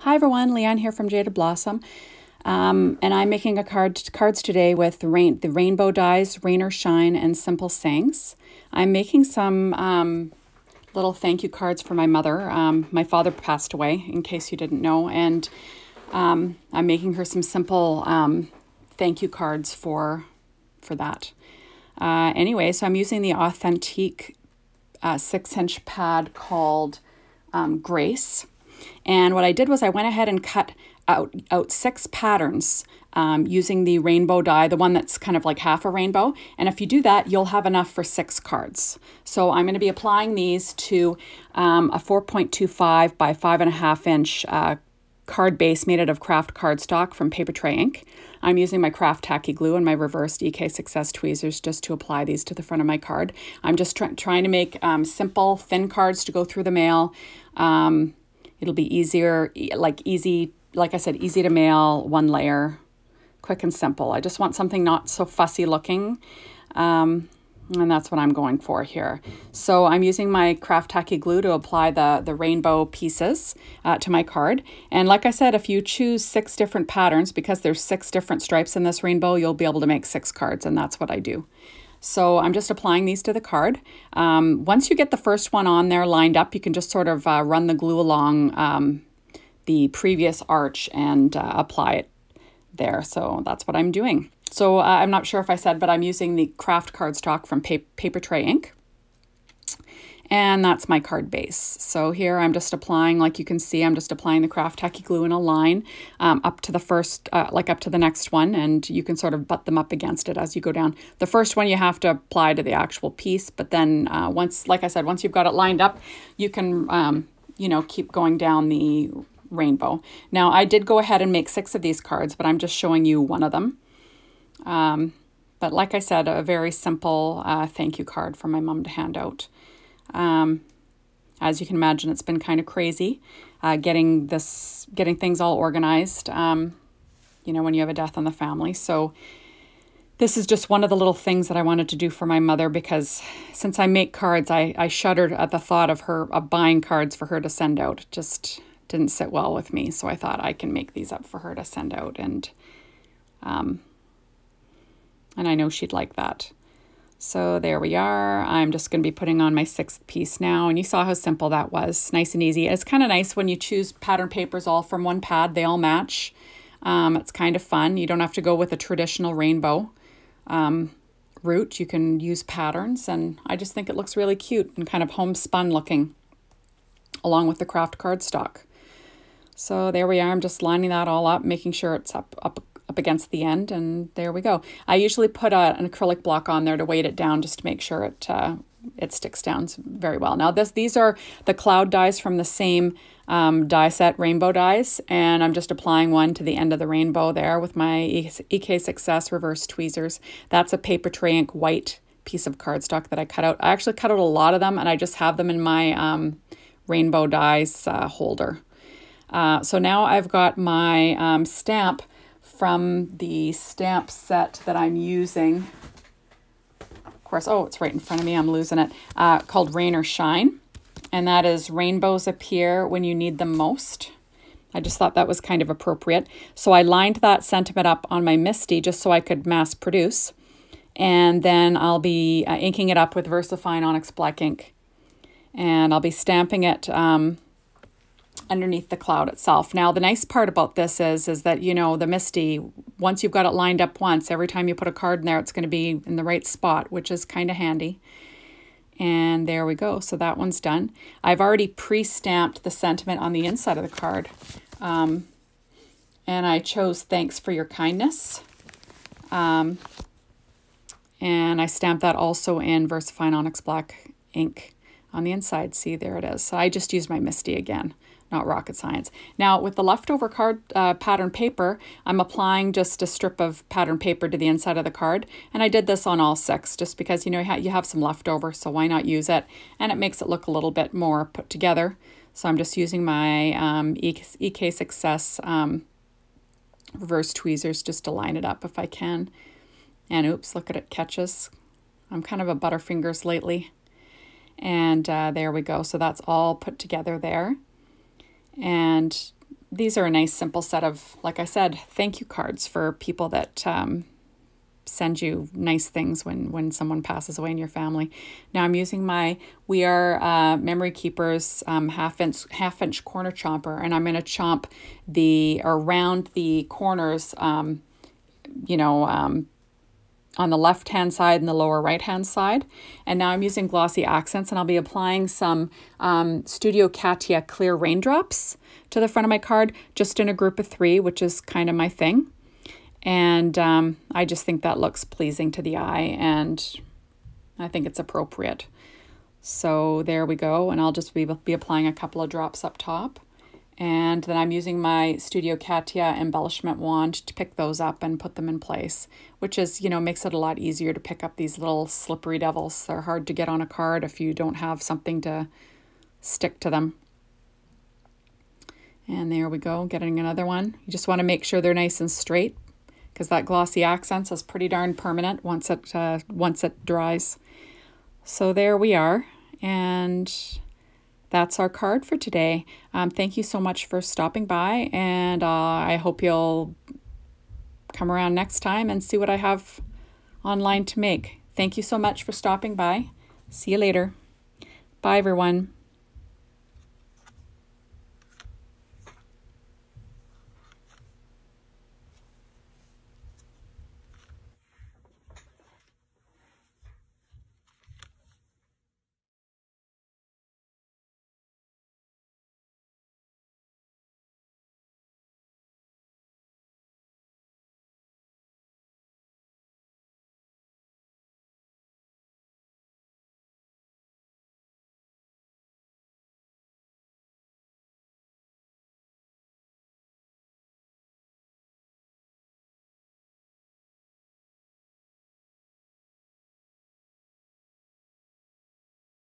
Hi everyone, Leanne here from Jaded Blossom, and I'm making cards today with the rainbow dies, Rain or Shine, and Simple Sayings. I'm making some little thank you cards for my mother. My father passed away, in case you didn't know, and I'm making her some simple thank you cards for that. Anyway, so I'm using the Authentique 6-inch pad called Grace. And what I did was I went ahead and cut out 6 patterns using the rainbow die, the one that's kind of like half a rainbow. And if you do that, you'll have enough for 6 cards. So I'm going to be applying these to a 4.25 by 5.5 inch card base made out of craft cardstock from Paper Tray Ink. I'm using my craft tacky glue and my reversed EK Success tweezers just to apply these to the front of my card. I'm just trying to make simple, thin cards to go through the mail. It'll be easier, like I said, easy to mail, one layer, quick and simple. I just want something not so fussy looking. And that's what I'm going for here. So I'm using my craft tacky glue to apply the rainbow pieces to my card. And like I said, if you choose 6 different patterns, because there's 6 different stripes in this rainbow, you'll be able to make 6 cards, and that's what I do. So I'm just applying these to the card. Once you get the first one on there lined up, you can just sort of run the glue along the previous arch and apply it there. So that's what I'm doing. So I'm not sure if I said, but I'm using the craft cardstock from Paper Tray Ink. And that's my card base. So here I'm just applying, like you can see, I'm just applying the craft tacky glue in a line up to the first, up to the next one, and you can sort of butt them up against it as you go down. The first one you have to apply to the actual piece, but then once, like I said, once you've got it lined up, you can, keep going down the rainbow. Now I did go ahead and make 6 of these cards, but I'm just showing you one of them. But like I said, a very simple thank you card for my mom to hand out. As you can imagine, it's been kind of crazy getting things all organized, when you have a death in the family. So this is just one of the little things that I wanted to do for my mother, because since I make cards, I shuddered at the thought of buying cards for her to send out. It just didn't sit well with me. So I thought I can make these up for her to send out, and I know she'd like that. So there we are. I'm just going to be putting on my 6th piece now. And you saw how simple that was. Nice and easy. It's kind of nice when you choose pattern papers all from one pad. They all match. It's kind of fun. You don't have to go with a traditional rainbow route. You can use patterns. And I just think it looks really cute and kind of homespun looking along with the craft cardstock. So there we are. I'm just lining that all up, making sure it's up against the end, and there we go. I usually put an acrylic block on there to weight it down just to make sure it sticks down very well. Now these are the cloud dies from the same die set, rainbow dies, and I'm just applying one to the end of the rainbow there with my EK Success reverse tweezers. That's a Paper Tray Ink white piece of cardstock that I cut out. I actually cut out a lot of them, and I just have them in my rainbow dies holder. So now I've got my stamp from the stamp set that I'm using. Of course, oh, it's right in front of me. I'm losing it. Called Rain or Shine. And that is rainbows appear when you need them most. I just thought that was kind of appropriate. So I lined that sentiment up on my MISTI just so I could mass produce. And then I'll be inking it up with VersaFine Onyx Black ink. And I'll be stamping it underneath the cloud itself. Now, the nice part about this is that, the MISTI, once you've got it lined up once, every time you put a card in there, it's going to be in the right spot, which is kind of handy. And there we go. So that one's done. I've already pre-stamped the sentiment on the inside of the card. And I chose thanks for your kindness. And I stamped that also in VersaFine Onyx Black ink on the inside. See, there it is. So I just used my MISTI again. Not rocket science. Now, with the leftover card pattern paper, I'm applying just a strip of pattern paper to the inside of the card. And I did this on all 6 just because, you have some leftover, so why not use it? And it makes it look a little bit more put together. So I'm just using my EK Success reverse tweezers just to line it up if I can. And oops, look at it catches. I'm kind of a Butterfingers lately. And there we go. So that's all put together there. And these are a nice simple set of, like I said, thank you cards for people that send you nice things when someone passes away in your family. Now I'm using my We Are Memory Keepers half inch corner chomper, and I'm going to chomp around the corners, on the left hand side and the lower right hand side. And now I'm using glossy accents, and I'll be applying some Studio Katia clear raindrops to the front of my card, just in a group of 3, which is kind of my thing. And I just think that looks pleasing to the eye, and I think it's appropriate. So there we go, and I'll just be applying a couple of drops up top. And then I'm using my Studio Katia embellishment wand to pick those up and put them in place, which is, makes it a lot easier to pick up these little slippery devils. They're hard to get on a card if you don't have something to stick to them. And there we go, getting another one. You just want to make sure they're nice and straight, because that glossy accents is pretty darn permanent once it dries. So there we are, and that's our card for today. Thank you so much for stopping by, and I hope you'll come around next time and see what I have online to make. Thank you so much for stopping by. See you later. Bye, everyone.